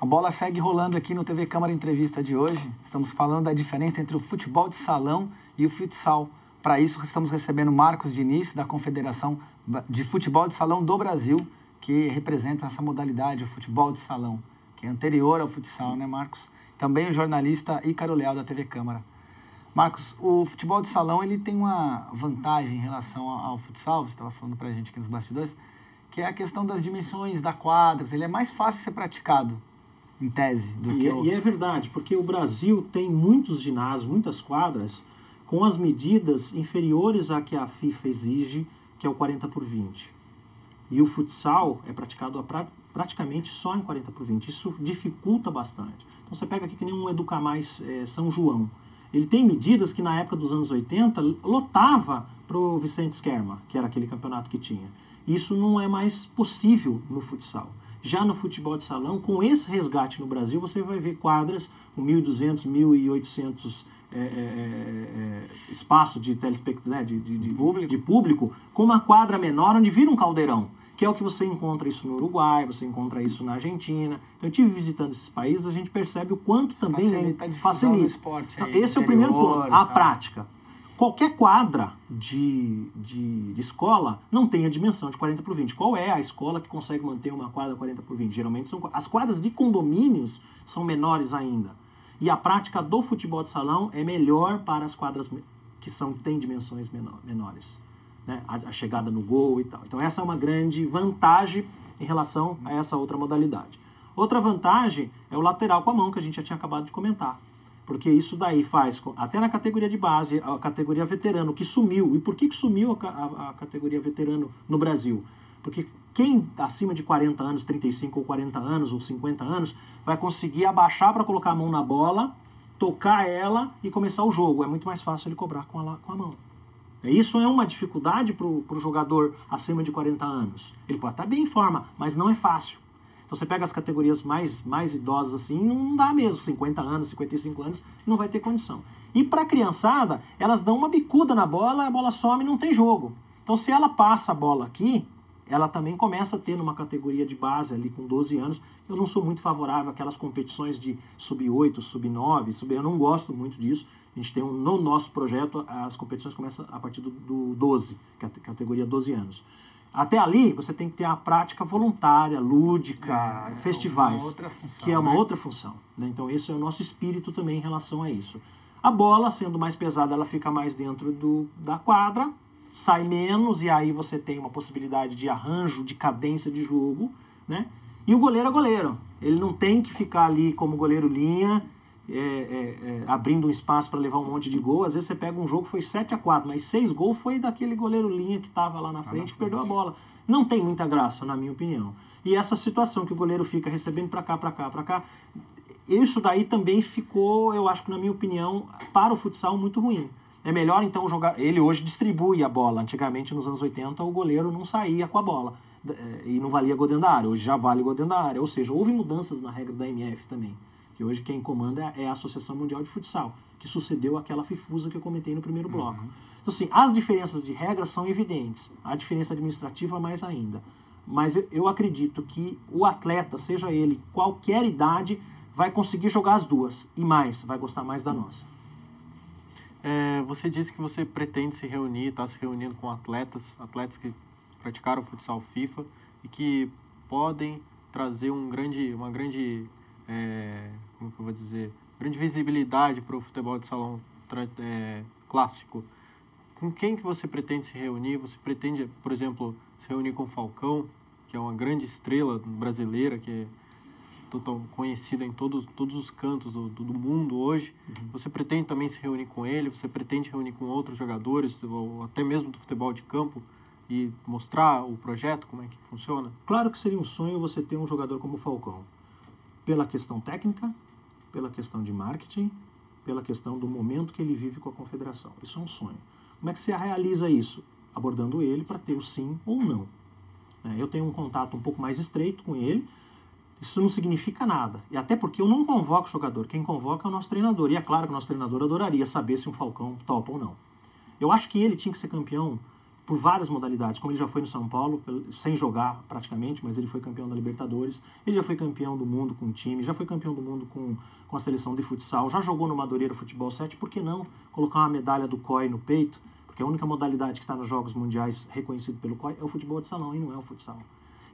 A bola segue rolando aqui no TV Câmara Entrevista de hoje. Estamos falando da diferença entre o futebol de salão e o futsal. Para isso, estamos recebendo Marcos Diniz, da Confederação de Futebol de Salão do Brasil, que representa essa modalidade, o futebol de salão, que é anterior ao futsal, né, Marcos? Também o jornalista Ícaro Leal, da TV Câmara. Marcos, o futebol de salão ele tem uma vantagem em relação ao futsal, você estava falando para a gente aqui nos bastidores, que é a questão das dimensões da quadra. Ele é mais fácil de ser praticado, em tese, do que E é verdade, porque o Brasil tem muitos ginásios, muitas quadras, com as medidas inferiores à que a FIFA exige, que é o 40x20. E o futsal é praticado praticamente só em 40x20. Isso dificulta bastante. Então você pega aqui que nem um Educamais São João. Ele tem medidas que na época dos anos 80 lotava para o Vicente Scherma, que era aquele campeonato que tinha. Isso não é mais possível no futsal. Já no futebol de salão, com esse resgate no Brasil, você vai ver quadras com 1.200, 1.800 espaço de telespectador, de público, com uma quadra menor onde vira um caldeirão, que é o que você encontra isso no Uruguai, você encontra isso na Argentina. Então, eu estive visitando esses países, a gente percebe o quanto também facilita. Esporte, esse é o primeiro ponto, a prática. Qualquer quadra de escola não tem a dimensão de 40x20. Qual é a escola que consegue manter uma quadra 40x20? Geralmente são as quadras de condomínios são menores ainda. E a prática do futebol de salão é melhor para as quadras que têm dimensões menores. Né? A chegada no gol e tal. Então essa é uma grande vantagem em relação a essa outra modalidade. Outra vantagem é o lateral com a mão, que a gente já tinha acabado de comentar. Porque isso daí faz, até na categoria de base, a categoria veterano, que sumiu. E por que sumiu a categoria veterano no Brasil? Porque quem acima de 40 anos, 35 ou 40 anos, ou 50 anos, vai conseguir abaixar para colocar a mão na bola, tocar ela e começar o jogo. É muito mais fácil ele cobrar com a mão. Isso é uma dificuldade para o jogador acima de 40 anos. Ele pode estar bem em forma, mas não é fácil. Então você pega as categorias mais idosas assim, não dá mesmo, 50 anos, 55 anos, não vai ter condição. E para a criançada, elas dão uma bicuda na bola, a bola some e não tem jogo. Então se ela passa a bola aqui, ela também começa a ter numa categoria de base ali com 12 anos. Eu não sou muito favorável àquelas competições de sub-8, sub-9, eu não gosto muito disso. A gente tem no nosso projeto, as competições começam a partir do 12, categoria 12 anos. Até ali, você tem que ter a prática voluntária, lúdica, festivais, outra função, que é uma outra função. Né? Então, esse é o nosso espírito também em relação a isso. A bola, sendo mais pesada, ela fica mais dentro da quadra, sai menos, e aí você tem uma possibilidade de arranjo, de cadência de jogo. Né? E o goleiro é goleiro. Ele não tem que ficar ali como goleiro linha, abrindo um espaço para levar um monte de gol. Às vezes você pega um jogo que foi 7-4, mas 6 gols foi daquele goleiro linha que estava lá na frente, que perdeu a bola. Não tem muita graça, na minha opinião. E essa situação que o goleiro fica recebendo para cá, isso daí também ficou, eu acho que na minha opinião, para o futsal muito ruim. É melhor então jogar. Ele hoje distribui a bola. Antigamente, nos anos 80, o goleiro não saía com a bola e não valia gol dentro da área. Hoje já vale gol dentro da área. Ou seja, houve mudanças na regra da MF também. Que hoje quem comanda é a Associação Mundial de Futsal, que sucedeu aquela FIFUSA que eu comentei no primeiro bloco. Então, assim, as diferenças de regras são evidentes, a diferença administrativa mais ainda. Mas eu acredito que o atleta, seja ele qualquer idade, vai conseguir jogar as duas, e mais, vai gostar mais da nossa. Você disse que você pretende se reunir, está se reunindo com atletas que praticaram o futsal FIFA e que podem trazer uma grande como que eu vou dizer, grande visibilidade para o futebol de salão clássico. Com quem que você pretende se reunir? Você pretende, por exemplo, se reunir com o Falcão, que é uma grande estrela brasileira, que é conhecida em todos os cantos do mundo hoje. Você pretende também se reunir com ele? Você pretende reunir com outros jogadores, ou até mesmo do futebol de campo, e mostrar o projeto, como é que funciona? Claro que seria um sonho você ter um jogador como o Falcão. Pela questão técnica, pela questão de marketing, pela questão do momento que ele vive com a confederação. Isso é um sonho. Como é que você realiza isso? Abordando ele para ter o sim ou não. Eu tenho um contato um pouco mais estreito com ele. Isso não significa nada. E até porque eu não convoco o jogador. Quem convoca é o nosso treinador. E é claro que o nosso treinador adoraria saber se um Falcão topa ou não. Eu acho que ele tinha que ser campeão por várias modalidades, como ele já foi no São Paulo, sem jogar praticamente, mas ele foi campeão da Libertadores, ele já foi campeão do mundo com o time, já foi campeão do mundo com a seleção de futsal, já jogou no Madureira Futebol 7, por que não colocar uma medalha do COI no peito? Porque a única modalidade que está nos Jogos Mundiais reconhecido pelo COI é o futebol de salão, e não é o futsal.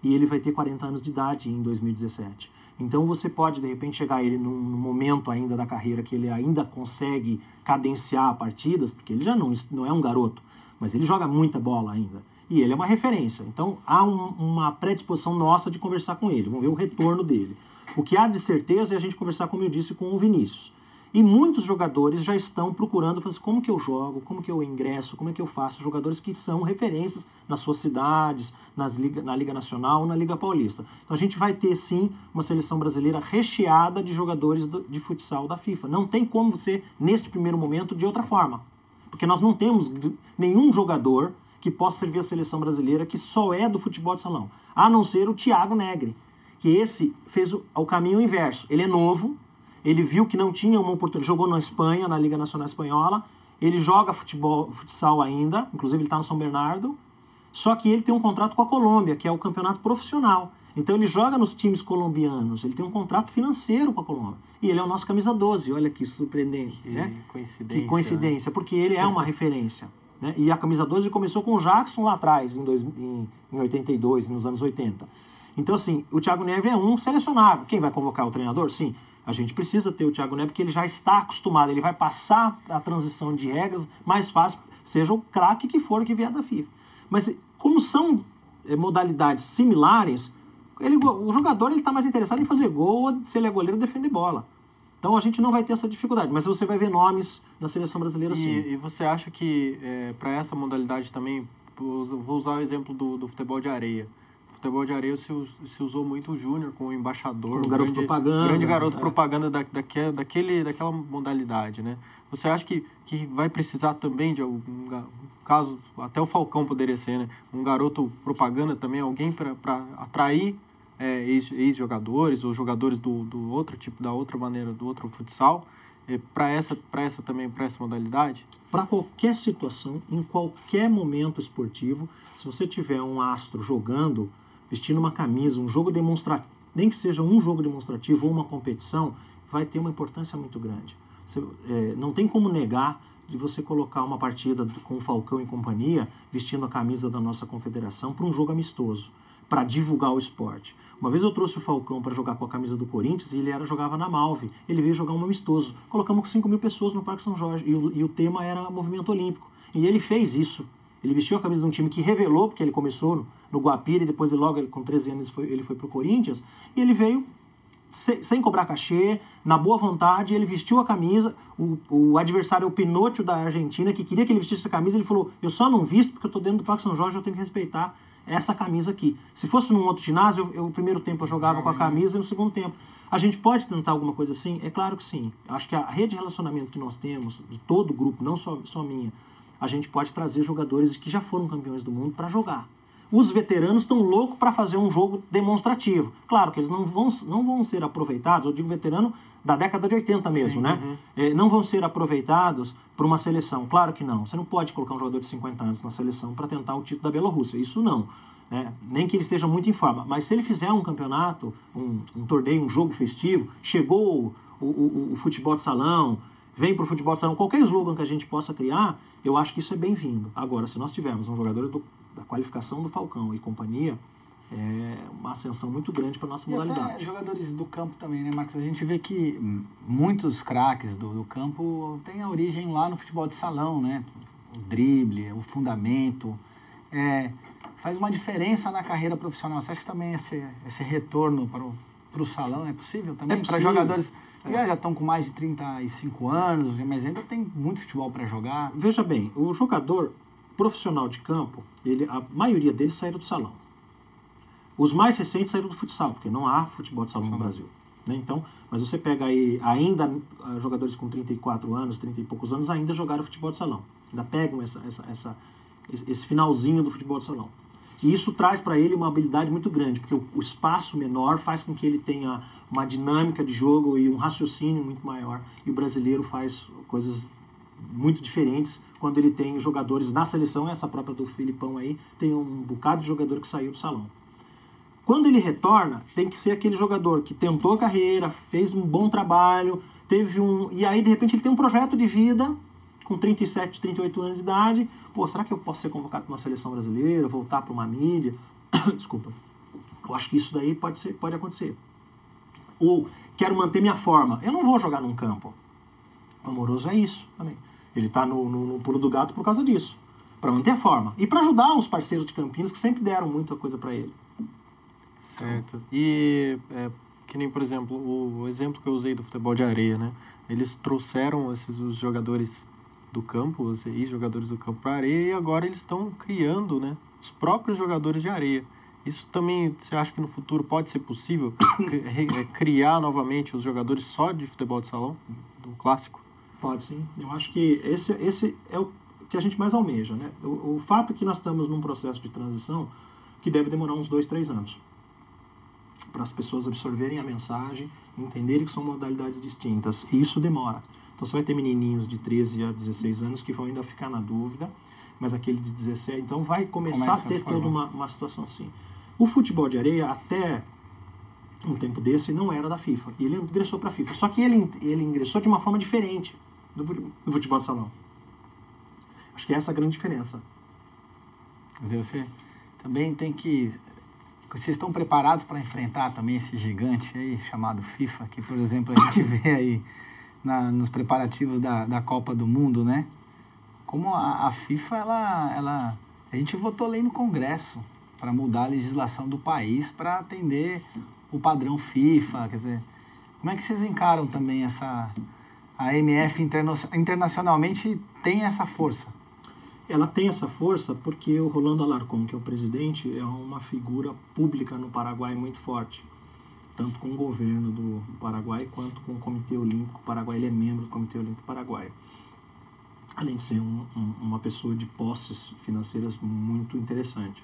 E ele vai ter 40 anos de idade em 2017. Então você pode, de repente, chegar a ele num momento ainda da carreira que ele ainda consegue cadenciar partidas, porque ele já não é um garoto, mas ele joga muita bola ainda. E ele é uma referência. Então há uma predisposição nossa de conversar com ele. Vamos ver o retorno dele. O que há de certeza é a gente conversar, como eu disse, com o Vinícius. E muitos jogadores já estão procurando, falando assim, como que eu jogo, como que eu ingresso, como é que eu faço. Jogadores que são referências nas suas cidades, na Liga Nacional ou na Liga Paulista. Então a gente vai ter, sim, uma seleção brasileira recheada de jogadores de futsal da FIFA. Não tem como ser, neste primeiro momento, de outra forma. Porque nós não temos nenhum jogador que possa servir a seleção brasileira que só é do futebol de salão. A não ser o Thiago Negri, que esse fez o caminho inverso. Ele é novo, ele viu que não tinha uma oportunidade, jogou na Espanha, na Liga Nacional Espanhola, ele joga futsal ainda, inclusive ele está no São Bernardo, só que ele tem um contrato com a Colômbia, que é o campeonato profissional. Então ele joga nos times colombianos, ele tem um contrato financeiro com a Colômbia. E ele é o nosso camisa 12, olha que surpreendente. Coincidência. Que coincidência, porque ele é uma referência. Né? E a camisa 12 começou com o Jackson lá atrás, em 82, nos anos 80. Então, assim, o Thiago Neves é um selecionável. Quem vai convocar o treinador? Sim, a gente precisa ter o Thiago Neves, porque ele já está acostumado, ele vai passar a transição de regras mais fácil, seja o craque que for que vier da FIFA. Mas, como são modalidades similares, o jogador está mais interessado em fazer gol, ou se ele é goleiro, defender bola. Então a gente não vai ter essa dificuldade, mas você vai ver nomes na seleção brasileira sim. E você acha que para essa modalidade também, vou usar o exemplo do futebol de areia. No futebol de areia se usou muito o Júnior como embaixador, como garoto propaganda, grande garoto propaganda daquela modalidade, né? Você acha que vai precisar também de algum caso, até o Falcão poderia ser, né? Um garoto propaganda também, alguém para atrair ex-jogadores ou jogadores do outro tipo, da outra maneira, do outro futsal, para essa modalidade? Para qualquer situação, em qualquer momento esportivo, se você tiver um astro jogando, vestindo uma camisa, um jogo demonstrativo, nem que seja um jogo demonstrativo ou uma competição, vai ter uma importância muito grande. Não tem como negar de você colocar uma partida com o Falcão e companhia, vestindo a camisa da nossa confederação, para um jogo amistoso, para divulgar o esporte. Uma vez eu trouxe o Falcão para jogar com a camisa do Corinthians e ele jogava na Malve. Ele veio jogar um amistoso. Colocamos com 5 mil pessoas no Parque São Jorge e o tema era movimento olímpico. E ele fez isso. Ele vestiu a camisa de um time que revelou, porque ele começou no Guapira e depois logo com 13 anos ele foi para o Corinthians. E ele veio sem cobrar cachê, na boa vontade, ele vestiu a camisa. O adversário é o Pinocchio da Argentina, que queria que ele vestisse a camisa. Ele falou, eu só não visto porque eu estou dentro do Parque São Jorge, eu tenho que respeitar essa camisa aqui. Se fosse num outro ginásio, no primeiro tempo eu jogava com a camisa e no segundo tempo. A gente pode tentar alguma coisa assim? É claro que sim. Acho que a rede de relacionamento que nós temos, de todo o grupo, não só minha, a gente pode trazer jogadores que já foram campeões do mundo para jogar. Os veteranos estão loucos para fazer um jogo demonstrativo. Claro que eles não vão ser aproveitados, eu digo veterano da década de 80 mesmo, sim, né? Uhum. Não vão ser aproveitados por uma seleção. Claro que não. Você não pode colocar um jogador de 50 anos na seleção para tentar o título da Bielorrússia. Isso não. Né? Nem que ele esteja muito em forma. Mas se ele fizer um campeonato, um torneio, um jogo festivo, chegou o futebol de salão, vem para o futebol de salão, qualquer slogan que a gente possa criar, eu acho que isso é bem-vindo. Agora, se nós tivermos um jogador da qualificação do Falcão e companhia, é uma ascensão muito grande para a nossa modalidade. Até jogadores do campo também, né, Marcos? A gente vê que muitos craques do campo têm a origem lá no futebol de salão, né? O drible, o fundamento. Faz uma diferença na carreira profissional. Você acha que também esse retorno para o salão é possível também? Para jogadores que já estão com mais de 35 anos, mas ainda tem muito futebol para jogar. Veja bem, o jogador profissional de campo, a maioria deles saíram do salão. Os mais recentes saíram do futsal, porque não há futebol de salão no Brasil. Né? Então, mas você pega aí, ainda jogadores com 34 anos, 30 e poucos anos, ainda jogaram futebol de salão. Ainda pegam esse finalzinho do futebol de salão. E isso traz para ele uma habilidade muito grande, porque o espaço menor faz com que ele tenha uma dinâmica de jogo e um raciocínio muito maior. E o brasileiro faz coisas muito diferentes quando ele tem jogadores na seleção, essa própria do Filipão aí, tem um bocado de jogador que saiu do salão. Quando ele retorna, tem que ser aquele jogador que tentou a carreira, fez um bom trabalho, e aí de repente ele tem um projeto de vida, com 37, 38 anos de idade, será que eu posso ser convocado para uma seleção brasileira, voltar para uma mídia? Desculpa. Eu acho que isso daí pode acontecer. Ou, quero manter minha forma. Eu não vou jogar num campo. O Amoroso é isso também. Ele está no pulo do gato por causa disso. Para manter a forma. E para ajudar os parceiros de Campinas, que sempre deram muita coisa para ele. Certo. E, que nem, por exemplo, o exemplo que eu usei do futebol de areia, né? Eles trouxeram os jogadores do campo, os ex-jogadores do campo para a areia, e agora eles estão criando, né, os próprios jogadores de areia. Isso também, você acha que no futuro pode ser possível criar novamente os jogadores só de futebol de salão, do clássico? Pode sim. Eu acho que esse é o que a gente mais almeja, né? O fato é que nós estamos num processo de transição que deve demorar uns 2, 3 anos para as pessoas absorverem a mensagem, entenderem que são modalidades distintas. E isso demora. Então você vai ter menininhos de 13 a 16 anos que vão ainda ficar na dúvida, mas aquele de 17... Então vai começar a ter toda uma situação assim. O futebol de areia, até um tempo desse, não era da FIFA. E ele ingressou para a FIFA. Só que ele ingressou de uma forma diferente do futebol de salão. Acho que essa é a grande diferença. Quer dizer, você também tem que... Vocês estão preparados para enfrentar também esse gigante aí, chamado FIFA, que, por exemplo, a gente vê aí nos preparativos da Copa do Mundo, né? Como a FIFA, a gente votou lei no Congresso para mudar a legislação do país para atender o padrão FIFA, quer dizer, como é que vocês encaram também a AMF internacionalmente tem essa força? Ela tem essa força porque o Rolando Alarcón, que é o presidente, é uma figura pública no Paraguai muito forte, tanto com o governo do Paraguai quanto com o Comitê Olímpico Paraguai. Ele é membro do Comitê Olímpico Paraguai, além de ser uma pessoa de posses financeiras muito interessante.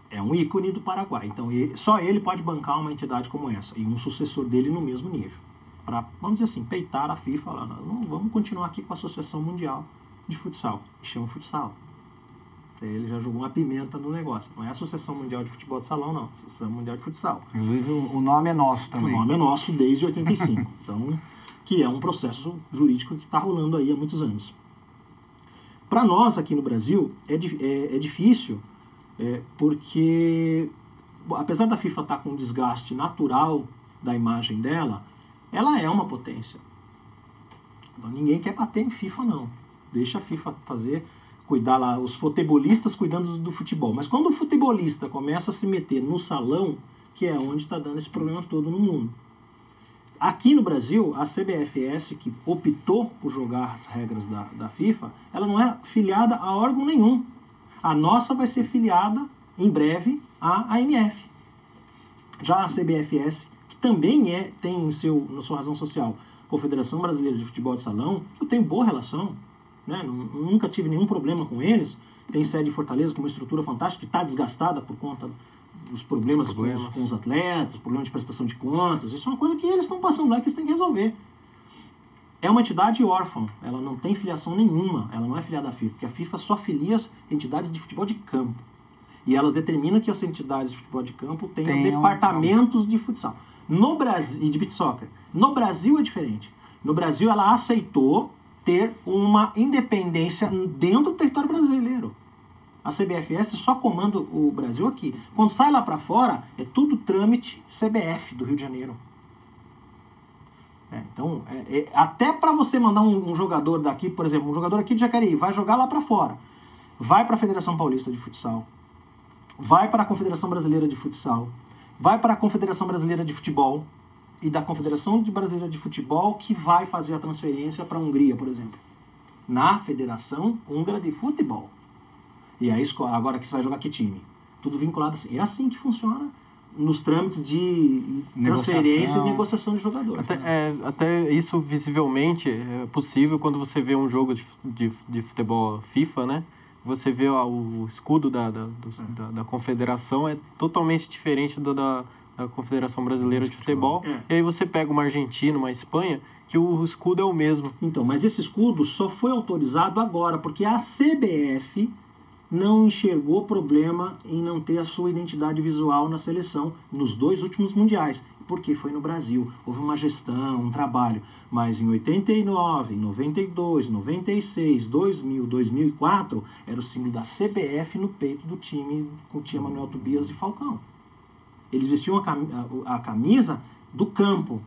É um ícone do Paraguai, então só ele pode bancar uma entidade como essa e um sucessor dele no mesmo nível, para, vamos dizer assim, peitar a FIFA, falar, não, vamos continuar aqui com a Associação Mundial de Futsal, e chama futsal. Ele já jogou uma pimenta no negócio. Não é a Associação Mundial de Futebol de Salão, não. A Associação Mundial de Futsal. Inclusive, o nome é nosso também. O nome é nosso desde 85. Então, que é um processo jurídico que está rolando aí há muitos anos. Para nós, aqui no Brasil, é difícil, porque, apesar da FIFA estar com um desgaste natural da imagem dela, ela é uma potência. Então, ninguém quer bater em FIFA, não. Deixa a FIFA cuidar lá, os futebolistas cuidando do futebol. Mas quando o futebolista começa a se meter no salão, que é onde está dando esse problema todo no mundo. Aqui no Brasil, a CBFS, que optou por jogar as regras da FIFA, ela não é filiada a órgão nenhum. A nossa vai ser filiada, em breve, à AMF. Já a CBFS, que também tem na sua razão social, Confederação Brasileira de Futebol de Salão, que eu tenho boa relação, né? Nunca tive nenhum problema com eles. Tem sede em Fortaleza, com uma estrutura fantástica, que está desgastada por conta dos problemas. Com os atletas, problema de prestação de contas. Isso é uma coisa que eles estão passando lá, que eles têm que resolver. É uma entidade órfã, ela não tem filiação nenhuma, ela não é filiada à FIFA, porque a FIFA só filia as entidades de futebol de campo. E elas determinam que as entidades de futebol de campo tenham departamentos de futsal. No Brasil, e de beach soccer. No Brasil é diferente. No Brasil ela aceitou ter uma independência dentro do território brasileiro. A CBFS só comanda o Brasil aqui. Quando sai lá para fora, é tudo trâmite CBF do Rio de Janeiro. Então, até para você mandar um jogador daqui, por exemplo, um jogador aqui de Jacareí, vai jogar lá para fora, vai para a Federação Paulista de Futsal, vai para a Confederação Brasileira de Futsal, vai para a Confederação Brasileira de Futebol, e da Confederação Brasileira de Futebol que vai fazer a transferência para a Hungria, por exemplo. Na Federação Húngara de Futebol. E aí, agora que você vai jogar que time? Tudo vinculado assim. É assim que funciona nos trâmites de transferência e negociação de jogadores. Até isso visivelmente é possível quando você vê um jogo de futebol FIFA, né? Você vê o escudo da confederação é totalmente diferente da Confederação Brasileira de Futebol. E aí você pega uma Argentina, uma Espanha, que o escudo é o mesmo. Então, mas esse escudo só foi autorizado agora, porque a CBF não enxergou problema em não ter a sua identidade visual na seleção nos 2 últimos mundiais, porque foi no Brasil. Houve uma gestão, um trabalho, mas em 89, em 92, 96, 2000, 2004, era o símbolo da CBF no peito do time, com o tia Manuel Tobias e Falcão. Eles vestiam a camisa do campo,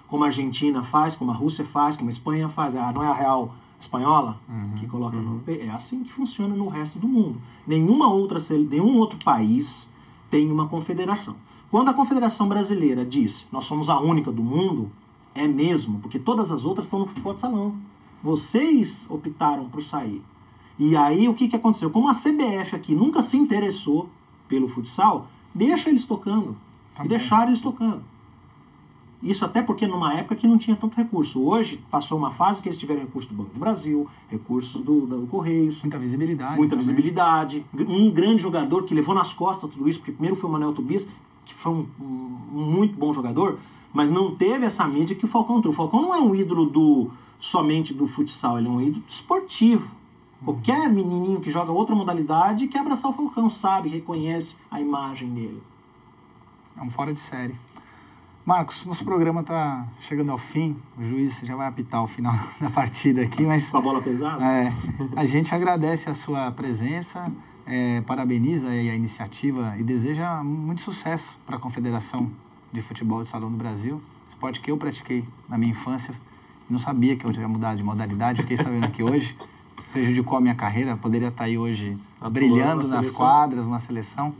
como a Argentina faz, como a Rússia faz, como a Espanha faz. Não é a Real Espanhola que coloca no peito? É assim que funciona no resto do mundo. Nenhum outro país tem uma confederação. Quando a Confederação Brasileira diz nós somos a única do mundo, é mesmo, porque todas as outras estão no futebol de salão. Vocês optaram por sair. E aí o que aconteceu? Como a CBF aqui nunca se interessou pelo futsal, deixa eles tocando. E deixaram eles tocando. Isso até porque numa época que não tinha tanto recurso. Hoje passou uma fase que eles tiveram recurso do Banco do Brasil, recursos do Correios. Muita visibilidade. Muita visibilidade. Um grande jogador que levou nas costas tudo isso, porque primeiro foi o Manuel Tobias, que foi um muito bom jogador, mas não teve essa mídia que o Falcão trouxe. O Falcão não é um ídolo somente do futsal, ele é um ídolo esportivo. Qualquer menininho que joga outra modalidade quer abraçar o Falcão, sabe, reconhece a imagem dele. É um fora de série. Marcos, nosso programa está chegando ao fim. O juiz já vai apitar o final da partida aqui, mas... Com a bola pesada? A gente agradece a sua presença, parabeniza a iniciativa e deseja muito sucesso para a Confederação de Futebol de Salão do Brasil. Esporte que eu pratiquei na minha infância. Não sabia que eu ia mudar de modalidade, fiquei sabendo aqui hoje. Prejudicou a minha carreira, poderia estar aí hoje brilhando nas quadras, na seleção.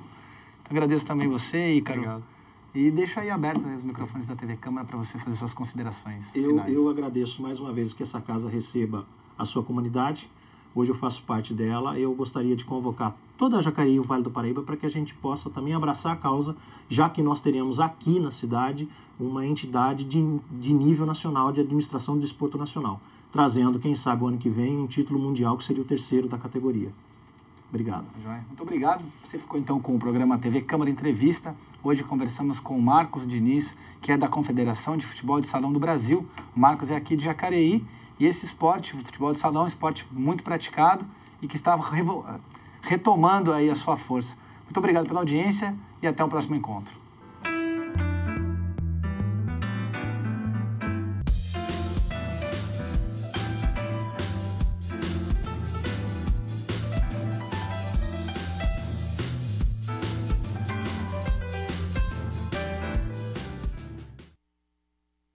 Então, agradeço também você, Ícaro. Obrigado. E deixo aí abertos os microfones da TV Câmara para você fazer suas considerações finais. Eu agradeço mais uma vez que essa casa receba a sua comunidade. Hoje eu faço parte dela. Eu gostaria de convocar toda a Jacareí e o Vale do Paraíba para que a gente possa também abraçar a causa, já que nós teremos aqui na cidade uma entidade de nível nacional de administração do desporto nacional, trazendo, quem sabe, o ano que vem, um título mundial que seria o 3º da categoria. Obrigado. Muito obrigado. Você ficou então com o programa TV Câmara Entrevista. Hoje conversamos com o Marcos Diniz, que é da Confederação de Futebol de Salão do Brasil. O Marcos é aqui de Jacareí e esse esporte, o futebol de salão, é um esporte muito praticado e que estava retomando aí a sua força. Muito obrigado pela audiência e até o próximo encontro.